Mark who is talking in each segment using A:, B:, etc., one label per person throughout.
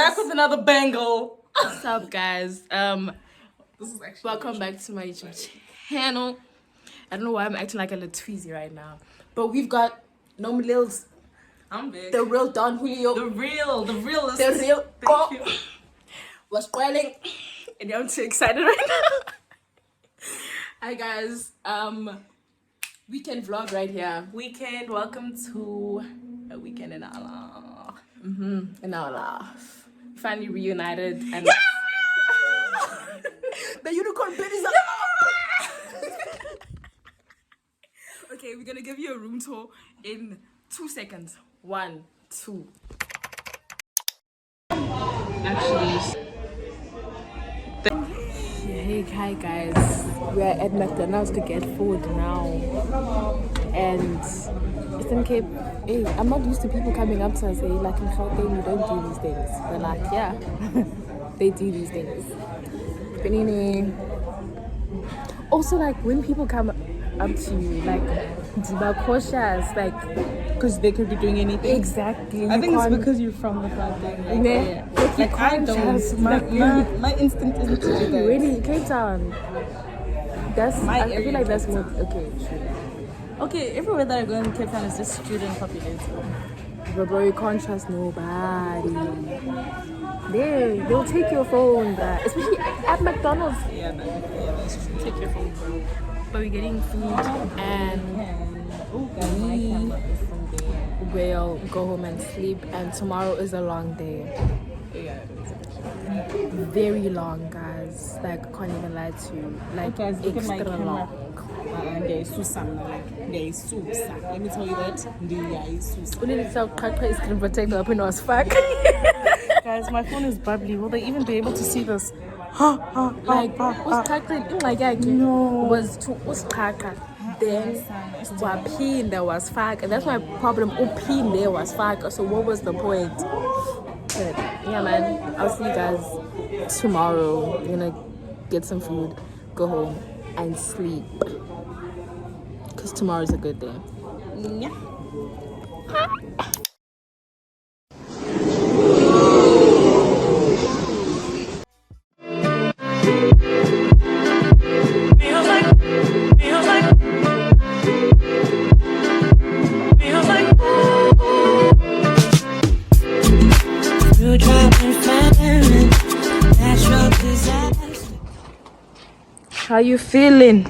A: back with another bangle.
B: What's up, guys?
A: This is actually
B: Welcome back to my YouTube channel. I don't know why I'm acting like a little tweezy right now, but we've got no Lils,
A: I'm big.
B: the real Don Julio,
A: The realest.
B: the real.
A: Thank you.
B: Was spoiling, and I'm too excited right now. Hi guys, weekend vlog right here.
A: Weekend. Welcome to a weekend in our life.
B: In our life, finally reunited and the unicorn bit is up. Okay, we're gonna give you a room tour in 2 seconds. 1, 2.
A: Actually,
B: Hi guys, we are at McDonald's to get food now, and it's in Cape. Hey, I'm not used to people coming up to us saying like in Gauteng you don't do these things. They're like, yeah, they do these things. Panini. Also, like when people come up to you, like diba cautious, like
A: because they could be doing anything.
B: exactly.
A: I think it's because you're from the Gauteng.
B: Like
A: I don't. My instinct isn't to do that.
B: Really, Cape Town. That's
A: My
B: I feel
A: area
B: like that's
A: Cape
B: more okay. True.
A: Okay, everywhere that I go in Cape Town is just student populated.
B: But bro, you can't trust nobody. They'll take your phone, bruh. Especially at McDonald's.
A: Yeah, that's true. Take your phone, bro.
B: But we're getting food and we will go home and sleep. And tomorrow is a long day.
A: Yeah, it is.
B: Very long, guys. Like, I can't even lie to you. Like,
A: Guys, look at my
B: extra
A: camera.
B: long.
A: There is Susan. Like, there is Susan. Let me tell you that. There is Susan.
B: We need to tell Kaka screen protector up in us. Fuck.
A: Guys, my phone is bubbly. Will they even be able to see this?
B: Like, what's Kaka? Like,
A: No.
B: What's Kaka? Then Wapin there was fuck, and that's my problem. Upin there was fuck. So what was the point? But yeah, man, I'll see you guys tomorrow. We're gonna get some food, go home, and sleep. Cause tomorrow's a good day.
A: Yeah.
B: How you feeling?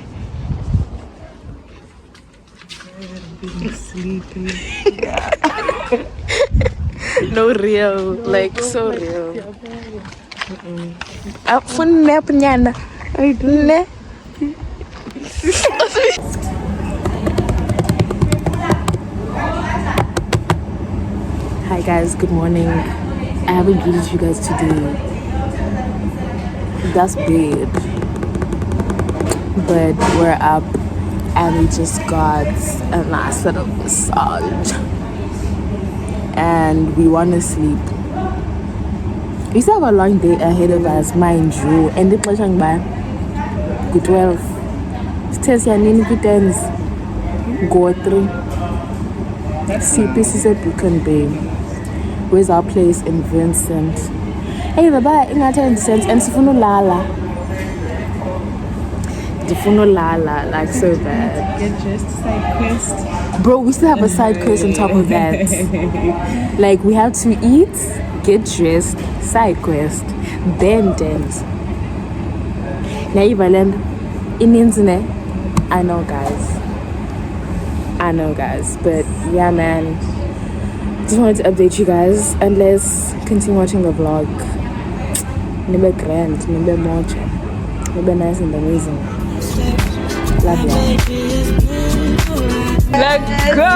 A: Sleepy.
B: No real, like so real. Fun nap nyana. I do ne. Hi guys, good morning. I haven't greeted you guys today. That's bad. But we're up and we just got a nice little massage. And we want to sleep. We still have a long day ahead of us, mind you. And the pleasure by good 12. Stairs ya nini kutens. Go 3. CPC said we can be. Where's our place in Vincent? Hey, baba, in sense and Sifuno Lala. Sifuno Lala, like so bad.
A: Get dressed, side quest.
B: Bro, we still have a side quest on top of that. Like, we have to eat, get dressed, side quest, then dance. Naive Island, in internet. I know, guys. But yeah, man. Just wanted to update you guys and let's continue watching the vlog. Nibe grand, nibe mocha, nibe nice and amazing. Love you. Let's go!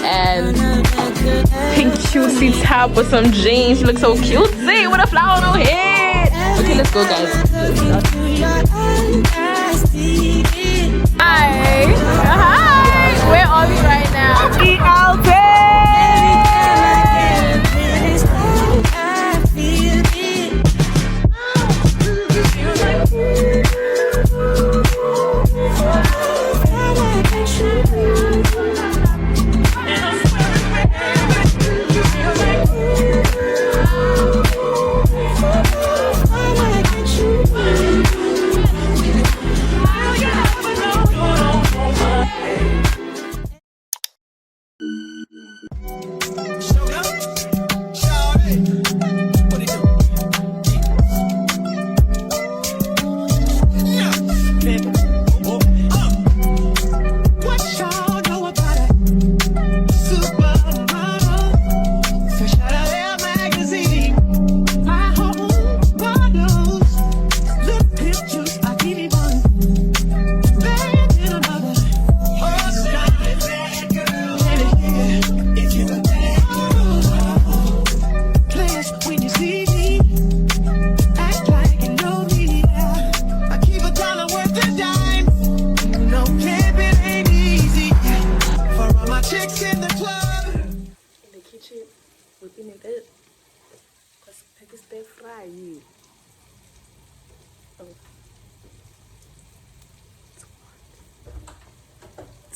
B: And pink cutesy top with some jeans. She looks so cutesy with a flower on her head. Okay, let's go, guys. Hi. Where are we right now?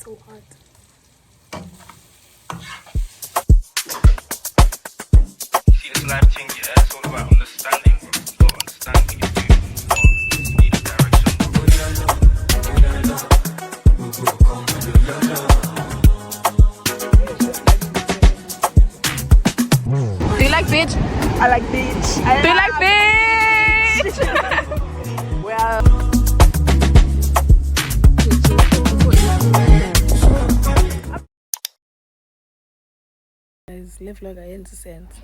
B: so hot.
C: See this life thing, yeah, it's all about understanding, bro. Not understanding is doing what you need a direction, bro.
B: Do you like beach?
A: I like beach.
B: Do you like beach? Well. Guys, live vlog ayenza sense.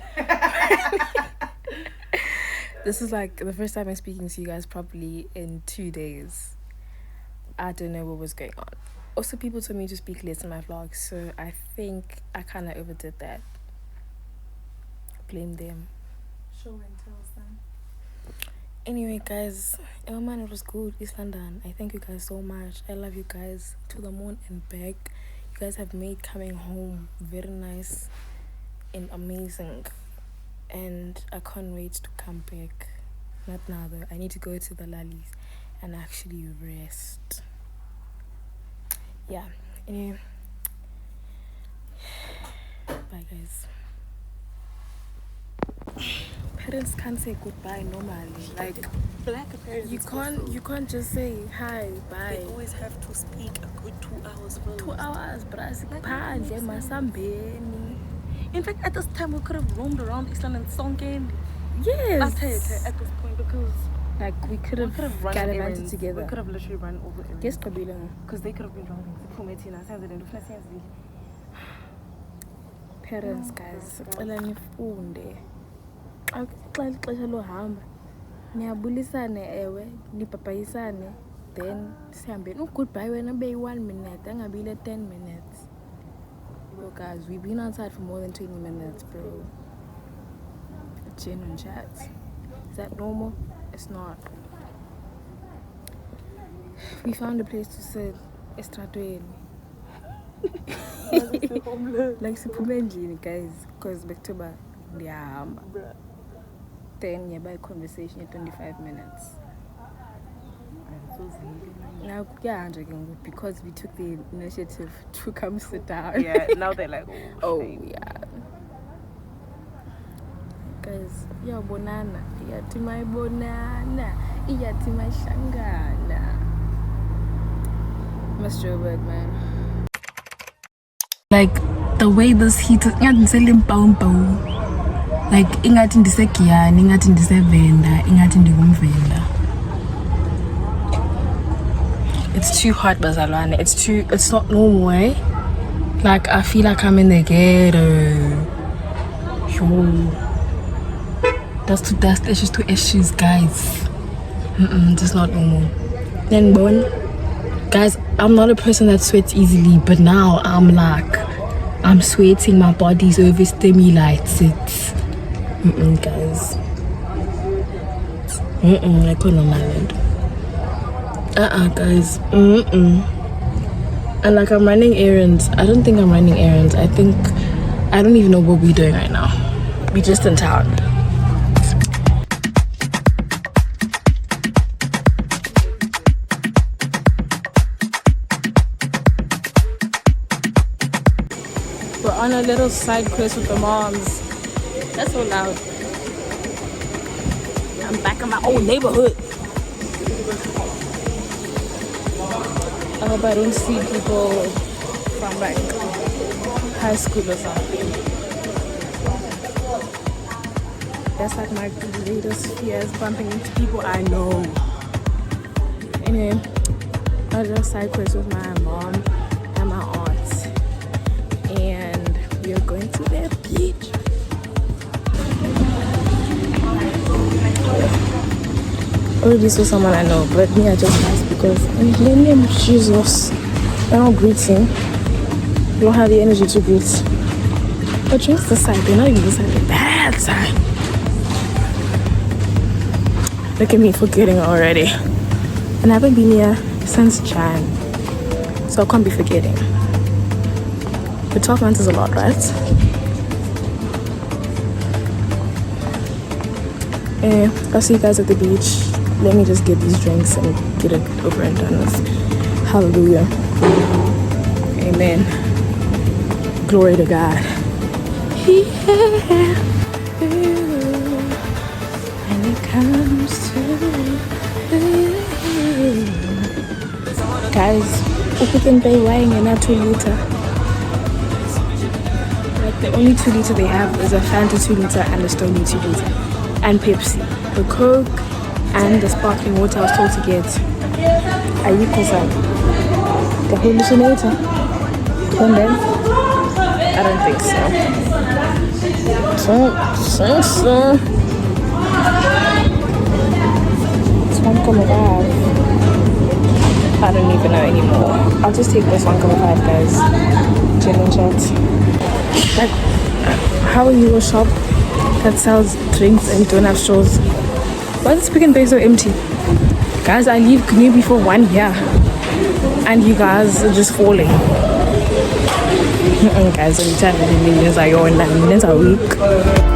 B: This is like the first time I'm speaking to you guys properly in 2 days. I don't know what was going on. Also, people told me to speak less in my vlogs, so I think I kind of overdid that. Blame them.
A: Show and tell, son.
B: Anyway, guys, oh man, it was good. East London. I thank you guys so much. I love you guys to the moon and back. You guys have made coming home very nice and amazing, and I can't wait to come back. Not now though. I need to go to the Lallies and actually rest. Yeah. Anyway, bye guys. Parents can't say goodbye normally. Like
A: Black parents.
B: you can't just say hi, bye.
A: They always have to speak a good 2 hours first.
B: 2 hours, brasiphandle masambeni.
A: In fact, at this time we could have roamed around East London songing.
B: Yes.
A: At this point, because
B: Like we could have
A: run
B: gallivanted
A: errands.
B: together.
A: We could have literally run over errands.
B: Yes, Kabila.
A: Because they could have been driving.
B: Parents, guys, cela nifunde. Xa ixesha lohamba niyabulisane ewe nipapayisane then sihambeni. Goodbye wena beyi-1 minute angabi le 10 minutes. Bro, guys, we've been outside for more than 20 minutes, bro. Genuine chat. Is that normal? It's not. We found a place to sit. Estradweni. Like siphume endlini, guys, because bekuthiba ndiyahamba. Then yeah, by conversation at 25 minutes. Now yeah, because we took the initiative to come sit down.
A: Yeah, now they're like,
B: oh yeah. Guys, bonana, iyathi mayibonana, iyathi mayihlangana. Must Joburg, man. Like the way this heat is like ingathi ndisegiyani, ingathi ndisevenda, ingathi ndikumvenda. It's too hot, bazalwane. It's not normal, eh? Like I feel like I'm in the ghetto. Yo. That's too dust issues, two issues, guys. That's not normal. Then guys, I'm not a person that sweats easily, but now I'm sweating, my body's overstimulates it. Guys. I couldn't on my land. Guys. And like I'm running errands. I don't think I'm running errands. I don't even know what we're doing right now. We're just in town. We're on a little side quest with the moms. That's so loud. I'm back in my old neighborhood. I hope I don't see people from like high school or something. That's like my greatest fears, bumping into people I know. Anyway, I was just side quest with my mom and my aunt, and we are going to the beach. Already saw someone I know, but me I just asked because in the name of Jesus, I don't greet him. You don't have the energy to greet. But just the side, they're not even the side, the bad side. Look at me forgetting already. And I haven't been here since Jan, so I can't be forgetting. But 12 months is a lot, right? Anyway, I'll see you guys at the beach. Let me just get these drinks and get it over and done with. Hallelujah. Amen. Glory to God. Yeah. When it comes to guys, ukuthin they weighing in a 2 liter. Like the only 2 liter they have is a Fanta 2 liter and a Stony 2 liter. And Pepsi. The Coke and the sparkling water I was told to get. Ayuko-san. The hallucinator. And then I don't think so. It's 1.5. I don't even know anymore. I'll just take this 1.5, guys. Gin and shots. Like, how are you a shop that sells drinks and don't have straws? Why is Pick n Pay so empty? Guys, I leave Knubi for 1 year and you guys are just falling. Guys, I'm telling you, millions are your 9 minutes a week.